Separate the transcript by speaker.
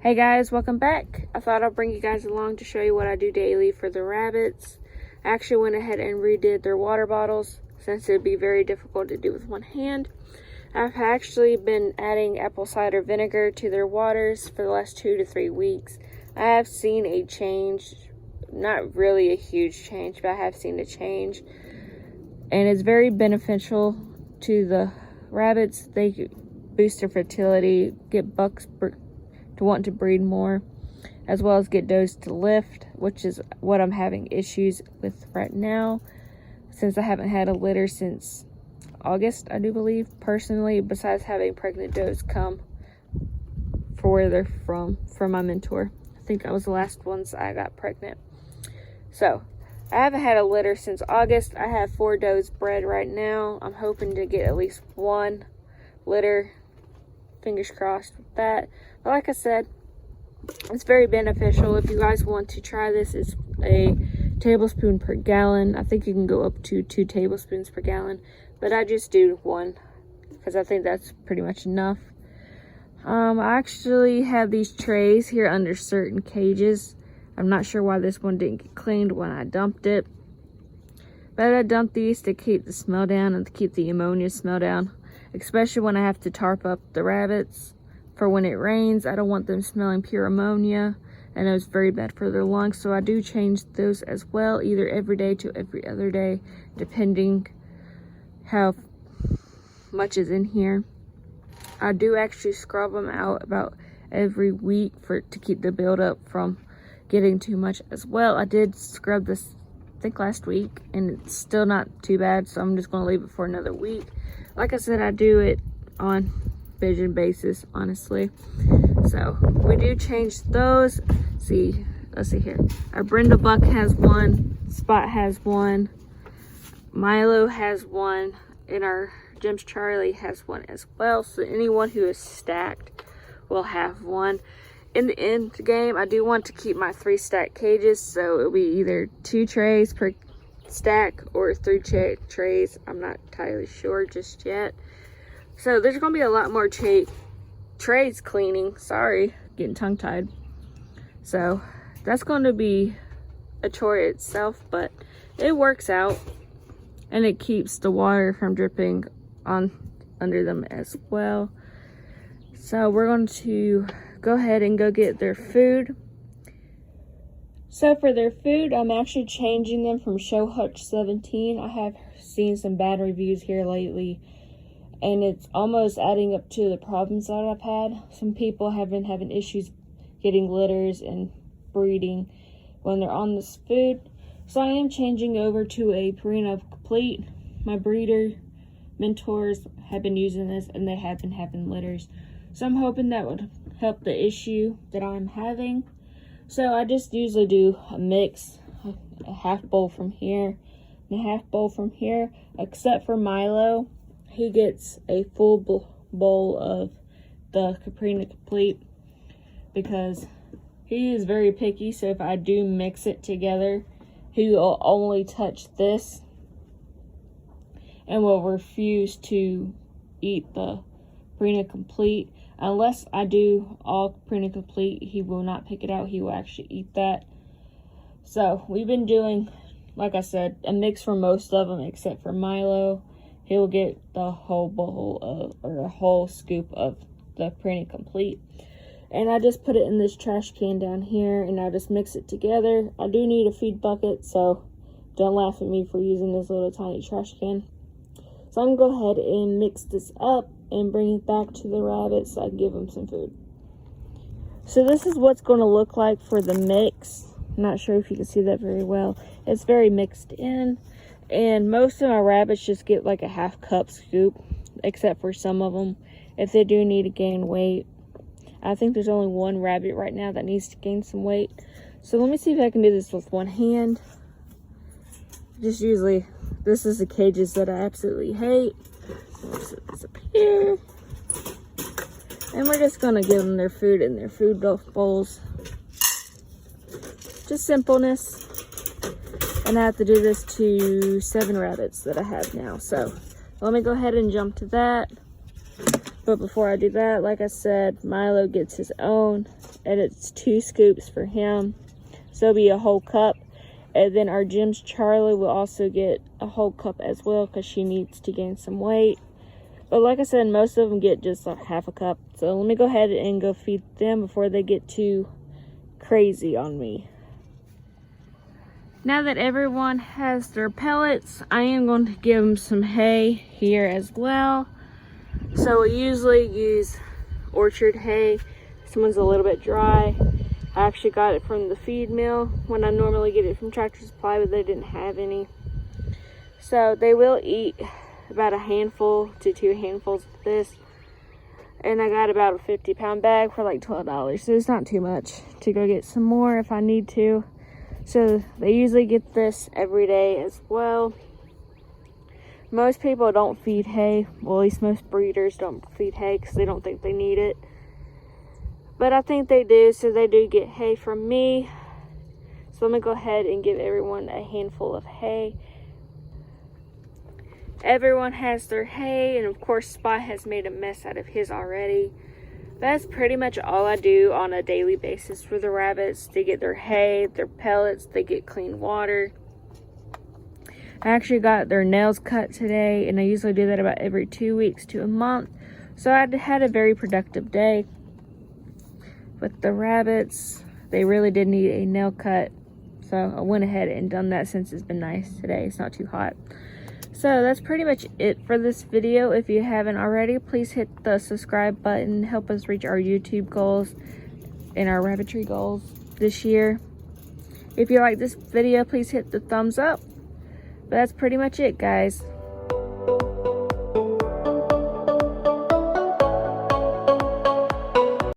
Speaker 1: Hey guys, welcome back. I thought I'd bring you guys along to show you what I do daily for the rabbits. I actually went ahead and redid their water bottles since it would be very difficult to do with one hand. I've actually been adding apple cider vinegar to their waters for the last 2 to 3 weeks. I have seen a change, not really a huge change, but I have seen a change. And it's very beneficial to the rabbits. They boost their fertility, get bucks to want to breed more, as well as get does to lift, which is what I'm having issues with right now, since I haven't had a litter since August, I do believe, personally, besides having pregnant does come for where they're from my mentor. I think I was the last ones I got pregnant. So I haven't had a litter since August. I have 4 does bred right now. I'm hoping to get at least 1 litter. Fingers crossed with that. But like I said, it's very beneficial. If you guys want to try this, it's a tablespoon per gallon. I think you can go up to 2 tablespoons per gallon, but I just do 1 because I think that's pretty much enough. I actually have these trays here under certain cages. I'm not sure why this one didn't get cleaned when I dumped it, but I dumped these to keep the smell down and to keep the ammonia smell down, especially when I have to tarp up the rabbits for when it rains. I don't want them smelling pure ammonia, and it's very bad for their lungs. So I do change those as well, either every day to every other day, depending how much is in here. I do actually scrub them out about every week to keep the buildup from getting too much as well. I did scrub this, I think, last week, and it's still not too bad, so I'm just going to leave it for another week. Like I said, I do it on vision basis, honestly. So we do change those. Let's see here. Our Brindle Buck has 1, Spot has 1, Milo has 1, and our Jim's Charlie has 1 as well. So anyone who is stacked will have 1. In the end game, I do want to keep my 3 stack cages, so it'll be either 2 trays per stack or 3 trays. I'm not entirely sure just yet. So there's gonna be a lot more trays cleaning. Sorry, getting tongue tied. So that's going to be a chore itself, but it works out, and it keeps the water from dripping on under them as well. So we're going to go ahead and go get their food. So for their food, I'm actually changing them from Show Hutch 17. I have seen some bad reviews here lately, and it's almost adding up to the problems that I've had. Some people have been having issues getting litters and breeding when they're on this food. So I am changing over to a Purina Complete. My breeder mentors have been using this, and they have been having litters. So I'm hoping that would help the issue that I'm having. So I just usually do a mix, a half bowl from here and a half bowl from here, except for Milo. He gets a full bowl of the Purina Complete because he is very picky. So if I do mix it together, he will only touch this and will refuse to eat the Purina Complete. Unless I do all Purina Complete, he will not pick it out. He will actually eat that. So we've been doing, like I said, a mix for most of them except for Milo. He'll get the whole bowl or a whole scoop of the Purina Complete. And I just put it in this trash can down here, and I just mix it together. I do need a feed bucket, so don't laugh at me for using this little tiny trash can. So I'm going to go ahead and mix this up and bring it back to the rabbits so I can give them some food. So this is what's going to look like for the mix. I'm not sure if you can see that very well. It's very mixed in, and most of my rabbits just get like a half cup scoop, except for some of them if they do need to gain weight. I think there's only 1 rabbit right now that needs to gain some weight. So let me see if I can do this with 1 hand. Just usually, this is the cages that I absolutely hate. I'll set this up here. And we're just going to give them their food in their food bowls. Just simpleness. And I have to do this to 7 rabbits that I have now. So let me go ahead and jump to that. But before I do that, like I said, Milo gets his own, and it's 2 scoops for him. So it'll be a whole cup. And then our Jim's Charlie will also get a whole cup as well because she needs to gain some weight. But like I said, most of them get just like half a cup. So let me go ahead and go feed them before they get too crazy on me. Now that everyone has their pellets, I am going to give them some hay here as well. So we usually use orchard hay. This one's a little bit dry. I actually got it from the feed mill when I normally get it from Tractor Supply, but they didn't have any. So they will eat about a handful to 2 handfuls of this. And I got about a 50-pound bag for like $12. So it's not too much to go get some more if I need to. So they usually get this every day as well. Most people don't feed hay. Well, at least most breeders don't feed hay because they don't think they need it. But I think they do, so they do get hay from me. So let me go ahead and give everyone a handful of hay. Everyone has their hay, and of course Spot has made a mess out of his already. That's pretty much all I do on a daily basis for the rabbits. They get their hay, their pellets, they get clean water. I actually got their nails cut today, and I usually do that about every 2 weeks to a month. So I had a very productive day with the rabbits. They really did need a nail cut, so I went ahead and done that since it's been nice today. It's not too hot. So that's pretty much it for this video. If you haven't already, please hit the subscribe button. Help us reach our YouTube goals and our rabbitry goals this year. If you like this video, please hit the thumbs up. But that's pretty much it, guys.